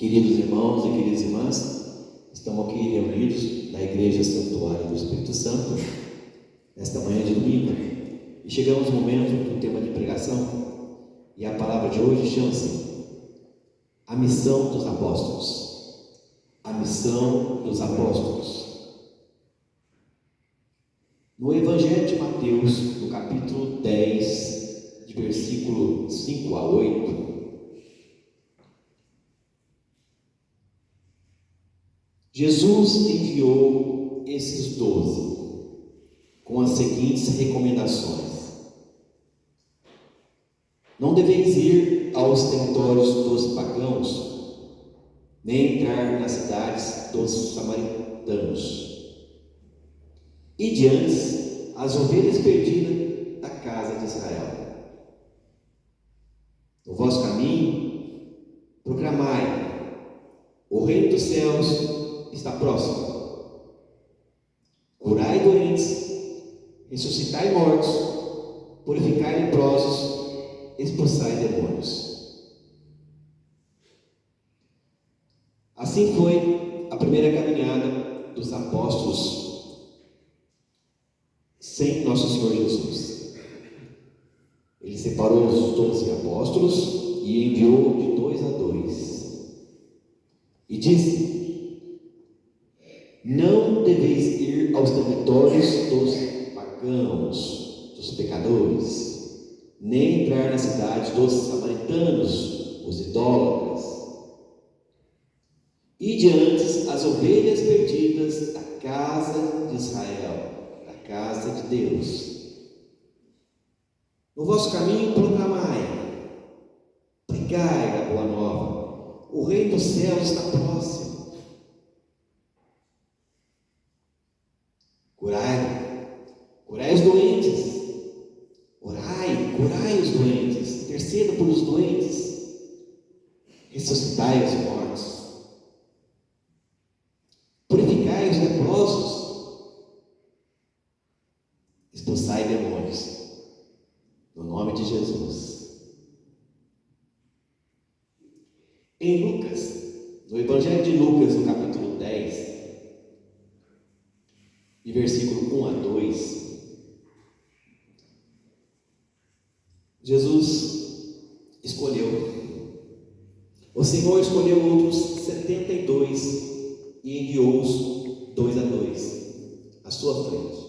Queridos irmãos e queridas irmãs, estamos aqui reunidos na Igreja Santuário do Espírito Santo, nesta manhã de domingo, e chegamos no momento do tema de pregação, e a palavra de hoje chama-se A Missão dos Apóstolos. A Missão dos Apóstolos. No Evangelho de Mateus, no capítulo 10, de versículo 5 a 8, Jesus enviou esses 12 com as seguintes recomendações: não deveis ir aos territórios dos pagãos, nem entrar nas cidades dos samaritanos. Ide antes as ovelhas perdidas da casa de Israel. No vosso caminho, proclamai: o reino dos céus está próximo. Curai doentes, ressuscitai mortos, purificai leprosos, expulsai demônios. Assim foi a primeira caminhada dos apóstolos sem nosso Senhor Jesus. Ele separou os 12 apóstolos e enviou de 2 a 2. E disse: não deveis ir aos territórios dos pagãos, dos pecadores, nem entrar na cidade dos samaritanos, os idólatras. Ide antes as ovelhas perdidas da casa de Israel, da casa de Deus. No vosso caminho proclamai: pregai a boa nova, o reino dos céus está próximo. Curai os doentes, curai os doentes, interceda por os doentes, ressuscitai os mortos, purificai os leprosos, expulsai demônios, no nome de Jesus. Em Lucas, no Evangelho de Lucas, no capítulo 10, de versículo 1 a 2, Jesus escolheu, o Senhor escolheu outros 72 e enviou-os 2 a 2 à sua frente,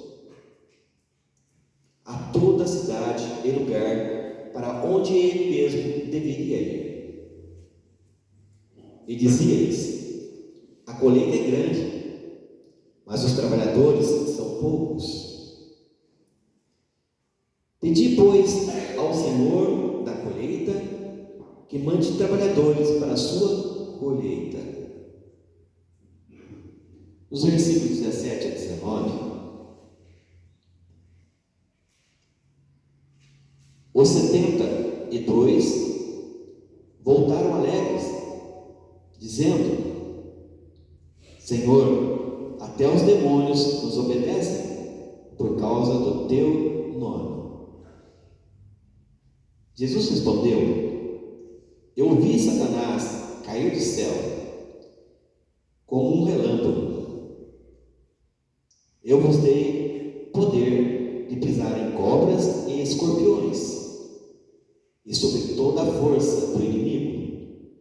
a toda a cidade e lugar para onde ele mesmo deveria ir. E dizia-lhes: a colheita é grande, mas os trabalhadores são poucos. Pedi, pois, ao Senhor da colheita que mande trabalhadores para a sua colheita. Nos versículos 17 a 19, os 72 voltaram alegres, dizendo: Senhor, até os demônios nos obedecem por causa do teu nome. Jesus respondeu: eu vi Satanás cair do céu como um relâmpago. Eu vos dei poder de pisar em cobras e escorpiões e sobre toda a força do inimigo.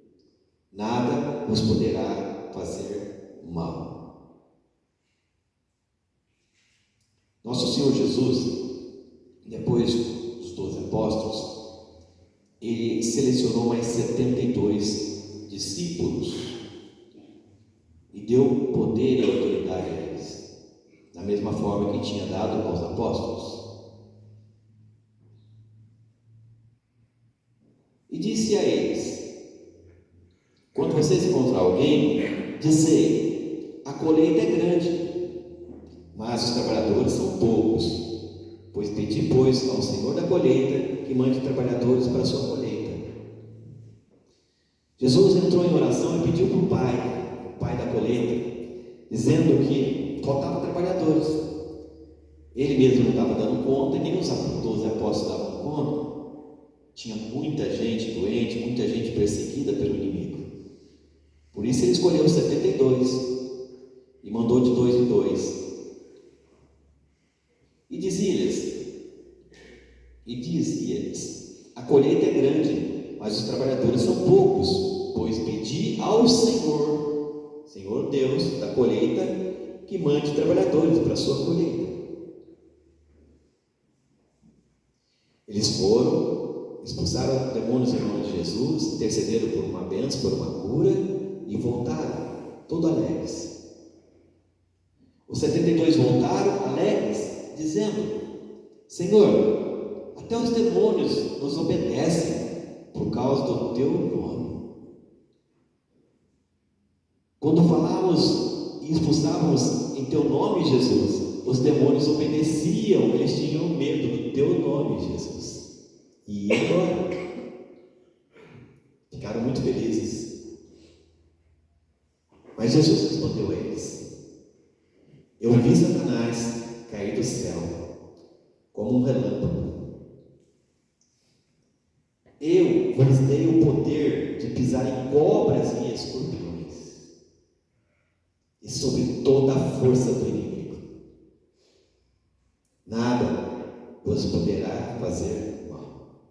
Nada vos poderá fazer mal. Nosso Senhor Jesus, depois dos 12 apóstolos, ele selecionou mais 72 discípulos e deu poder e autoridade a eles, da mesma forma que tinha dado aos apóstolos. E disse a eles: quando vocês encontrar alguém, dizei: a colheita é grande, mas os trabalhadores são poucos. Pois pedi, pois, ao Senhor da colheita que mande trabalhadores para a sua colheita. Jesus entrou em oração e pediu para o Pai da colheita, dizendo que faltavam trabalhadores. Ele mesmo não estava dando conta, e nem os 12 apóstolos davam conta. Tinha muita gente doente, muita gente perseguida pelo inimigo. Por isso ele escolheu 72 e mandou de 2 em 2. E dizia-lhes: a colheita é grande, mas os trabalhadores são poucos, pois pedi ao Senhor Deus da colheita, que mande trabalhadores para a sua colheita. Eles foram, expulsaram demônios em nome de Jesus, intercederam por uma bênção, por uma cura, e voltaram, todos alegres. Os 72 voltaram alegres, dizendo: Senhor, até os demônios nos obedecem por causa do teu nome. Quando falávamos e expulsávamos em teu nome, Jesus, os demônios obedeciam, eles tinham medo do teu nome, Jesus. E agora? Ficaram muito felizes. Mas Jesus respondeu a eles: eu vi Satanás cair do céu como um relâmpago. Eu vos dei o poder de pisar em cobras e escorpiões e sobre toda a força do inimigo. Nada vos poderá fazer mal.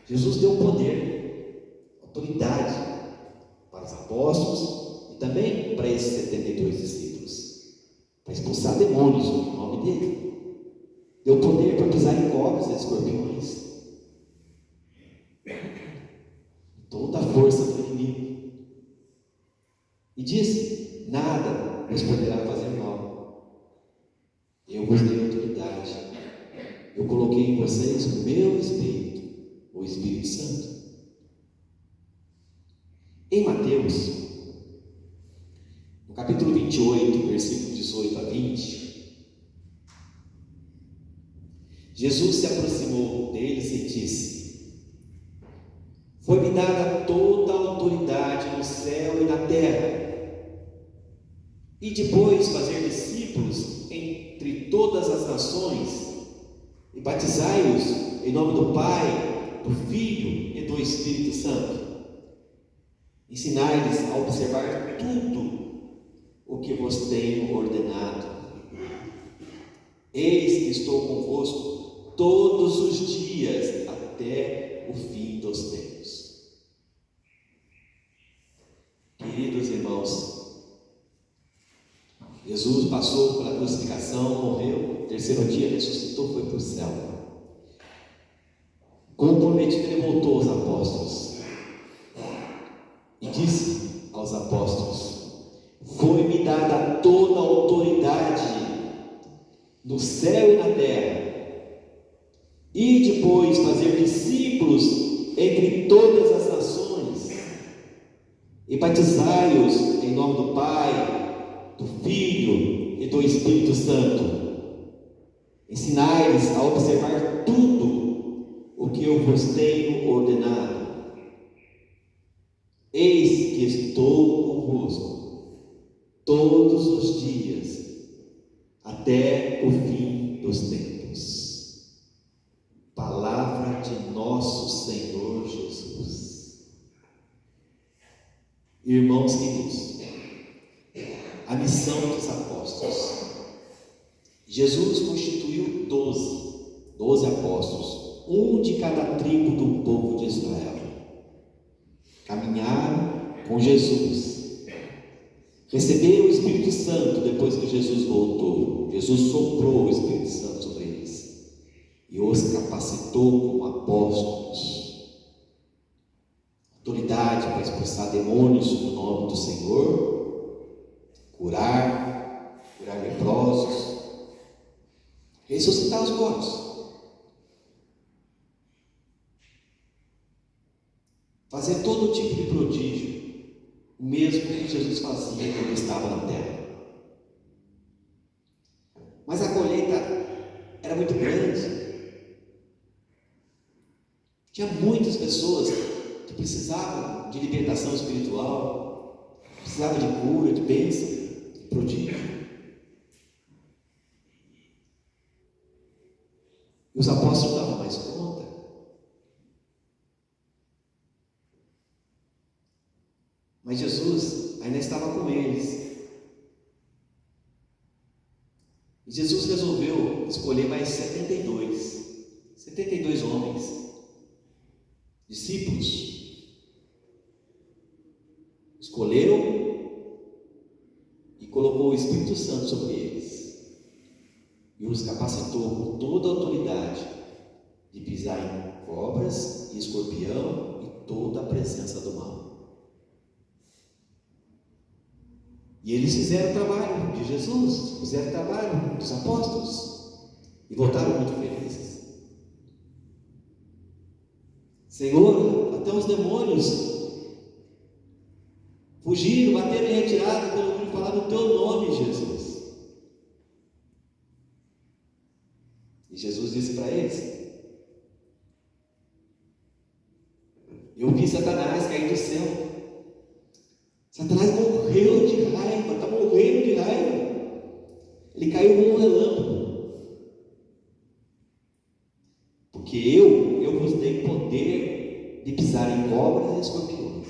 Jesus deu poder, autoridade para os apóstolos e também para esses 72 discípulos, para expulsar demônios no nome dele. Deu poder para pisar em cobras e escorpiões, toda a força do inimigo. E disse: nada vos poderá fazer mal. Eu vos dei autoridade. Eu coloquei em vocês o meu Espírito, o Espírito Santo. Em Mateus, no capítulo 28, versículo 18 a 20, Jesus se aproximou deles e disse: foi-me dada toda a autoridade no céu e na terra, e depois fazer discípulos entre todas as nações, e batizai-os em nome do Pai, do Filho e do Espírito Santo. Ensinai-lhes a observar tudo o que vos tenho ordenado. Eis que estou convosco todos os dias até o fim dos tempos. Queridos irmãos, Jesus passou pela crucificação, morreu, terceiro dia ressuscitou, foi para o céu. Como prometido, ele voltou aos apóstolos e disse aos apóstolos: foi-me dada toda a autoridade no céu e na terra, e depois fazer discípulos entre todas as nações, e batizai-os em nome do Pai, do Filho e do Espírito Santo. Ensinai-lhes a observar tudo o que eu vos tenho ordenado. Eis que estou convosco todos os dias até o fim dos tempos. Palavra de nosso Senhor Jesus. Irmãos queridos, a missão dos apóstolos. Jesus constituiu 12 apóstolos, um de cada tribo do povo de Israel. Caminharam com Jesus, receberam o Espírito Santo depois que Jesus voltou. Jesus soprou o Espírito Santo sobre eles e os capacitou como apóstolos. Autoridade para expulsar demônios no nome do Senhor, curar leprosos, ressuscitar os mortos, fazer todo tipo de prodígio, o mesmo que Jesus fazia quando estava na terra. Mas a colheita era muito grande. Tinha muitas pessoas que precisavam de libertação espiritual, precisavam de cura, de bênção, de prodígio. E os apóstolos não davam mais conta. Mas Jesus ainda estava com eles. E Jesus resolveu escolher mais 72 homens, discípulos. Escolheu e colocou o Espírito Santo sobre eles. E os capacitou com toda a autoridade de pisar em cobras e escorpião e toda a presença do mal. E eles fizeram o trabalho de Jesus, fizeram o trabalho dos apóstolos e voltaram muito felizes. Senhor, até os demônios fugiram, bateram em retirada quando ouviram falar do teu nome, Jesus. E Jesus disse para eles: eu vi Satanás cair do céu. Satanás morreu de raiva, está morrendo de raiva. Ele caiu como um relâmpago. Porque eu vos dei poder de pisar em cobras e escorpiões,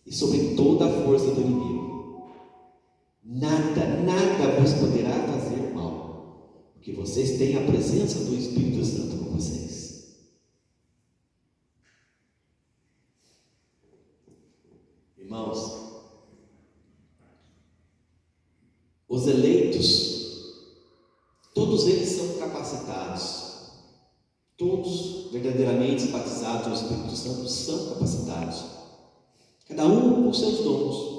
e sobre toda a força do inimigo. Nada vos poderá fazer mal, porque vocês têm a presença do Espírito Santo com vocês. Irmãos, os eleitos, todos eles são capacitados, todos verdadeiramente batizados no Espírito Santo são capacitados, cada um com seus dons.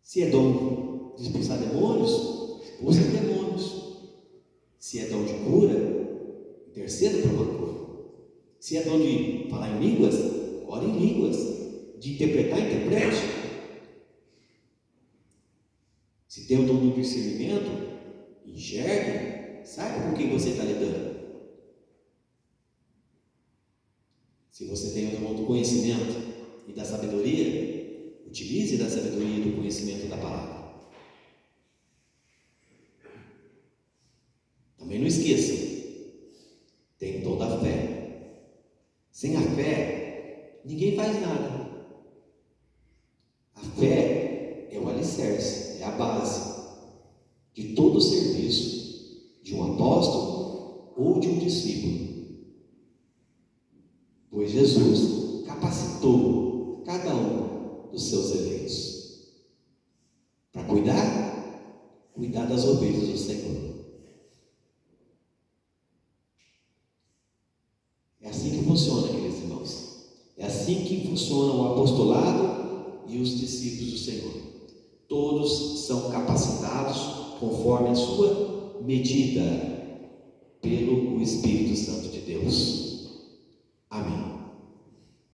Se é dom de expulsar demônios, expulsa demônios. Se é dom de cura, interceda por uma cura. Se é dom de falar em línguas, ore em línguas. De interpretar, interprete. Se tem o dom do discernimento, enxergue, saiba com quem você está lidando. Se você tem o dom do conhecimento e da sabedoria, utilize da sabedoria e do conhecimento da palavra. Também não esqueça, tem o dom da fé. Sem a fé, ninguém faz nada. A fé é o alicerce, é a base de todo o serviço de um apóstolo ou de um discípulo. Pois Jesus capacitou cada um dos seus eleitos para cuidar das ovelhas do Senhor. É assim que funciona, queridos irmãos. É assim que funciona o apostolado e os discípulos do Senhor. Todos são capacitados conforme a sua medida pelo Espírito Santo de Deus. Amém.